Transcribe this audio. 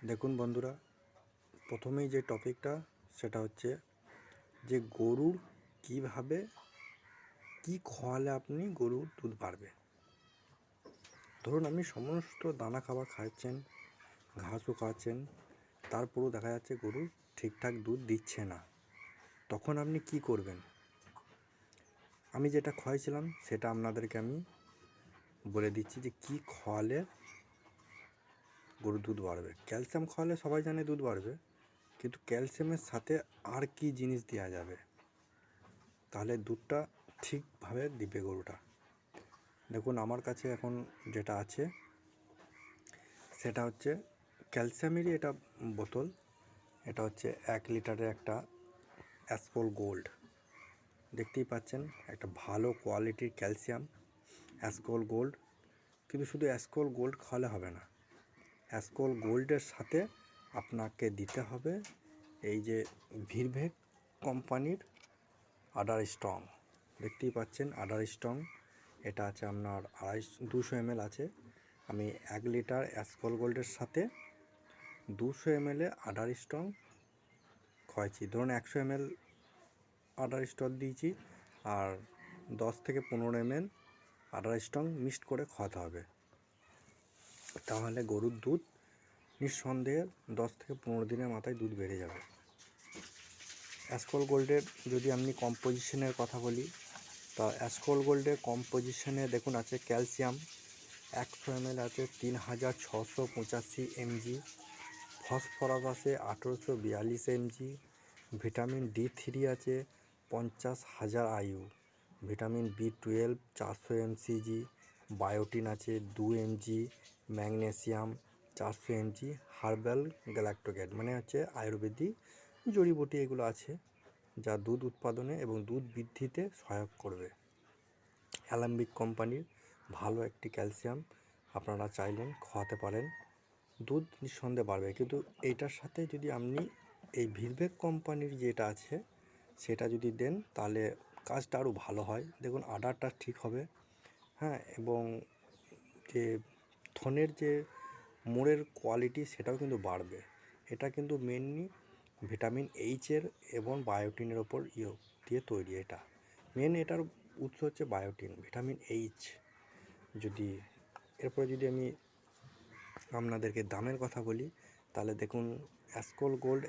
দেখুন বন্ধুরা, প্রথমেই যে টপিকটা সেটা হচ্ছে যে গরুর কিভাবে কি খাওয়ালে আপনি গরুর দুধ বাড়বে। ধরুন আপনি সমস্ত দানা খাবার খাওয়াচ্ছেন, ঘাসও খাওয়াচ্ছেন, তারপরেও দেখা যাচ্ছে গরু ঠিকঠাক দুধ দিচ্ছে না। তখন আপনি কি করবেন? আমি যেটা খাওয়াইছিলাম সেটা আপনাদেরকে আমি বলে দিচ্ছি যে কি খাওয়ালে গরুর দুধ বাড়বে। ক্যালসিয়াম খাওয়ালে সবাই জানে দুধ বাড়বে, কিন্তু ক্যালসিয়ামের সাথে আর কি জিনিস দেওয়া যাবে তাহলে দুধটা ঠিকভাবে দিবে গরুটা। দেখুন আমার কাছে এখন যেটা আছে সেটা হচ্ছে ক্যালসিয়ামেরই এটা বোতল। এটা হচ্ছে 1 লিটারের একটা অ্যাসকোল গোল্ড। দেখতেই পাচ্ছেন একটা ভালো কোয়ালিটির ক্যালসিয়াম অ্যাসকোল গোল্ড। কিন্তু শুধু অ্যাসকোল গোল্ড খাওয়ালে হবে না, অ্যাসকোল গোল্ডের সাথে আপনাকে দিতে হবে এই যে ভিরভেক কোম্পানির আডার স্ট্রং। দেখতেই পাচ্ছেন আডার স্ট্রং, এটা আছে আপনার 200 ml আছে। আমি 1 লিটার অ্যাসকোল গোল্ডের সাথে 200 ml আডার স্ট্রং খাওয়াইছি। ধরুন 100 ml আডার স্ট্রং দিয়েছি আর 10 থেকে 15 ml আডার স্ট্রং মিক্সড করে খাওয়াতে হবে। তাহলে গরুর দুধ নিঃসন্দেহে 10 থেকে 15 দিনের মাথায় দুধ বেড়ে যাবে। অ্যাসকোল গোল্ডের যদি আপনি কম্পোজিশনের কথা বলি, তা অ্যাসকোল গোল্ডের কম্পোজিশনে দেখুন আছে ক্যালসিয়াম 100 ml আছে 3685 mg, ফসফরাস আছে 1842 mg, ভিটামিন D3 আছে 50,000 IU, ভিটামিন B12 400 mcg, বায়োটিন আছে 2 mg, ম্যাগনেসিয়াম 400 mg, হার্বাল গ্যালাক্টোকেট মানে হচ্ছে আয়ুর্বেদিক জড়িবুটি এগুলো আছে যা দুধ উৎপাদনে এবং দুধ বৃদ্ধিতে সহায়ক করবে। অ্যালাম্বিক কোম্পানির ভালো একটি ক্যালসিয়াম আপনারা চাইলেন খাওয়াতে পারেন, দুধ নিঃসন্দেহে বাড়বে। কিন্তু এইটার সাথে যদি আপনি এই ভিরভেক কোম্পানির যেটা আছে সেটা যদি দেন তাহলে কাজটা আরও ভালো হয়। দেখুন আডারটা ঠিক হবে, হ্যাঁ, এবং যে থনের যে মোড়ের কোয়ালিটি সেটাও কিন্তু বাড়বে। এটা কিন্তু মেনলি ভিটামিন এইচের এবং বায়োটিনের ওপর দিয়ে তৈরি। এটা মেন, এটার উৎস হচ্ছে বায়োটিন, ভিটামিন এইচ। যদি এরপরে যদি আমি আপনাদেরকে দামের কথা বলি তাহলে দেখুন অ্যাসকোল গোল্ড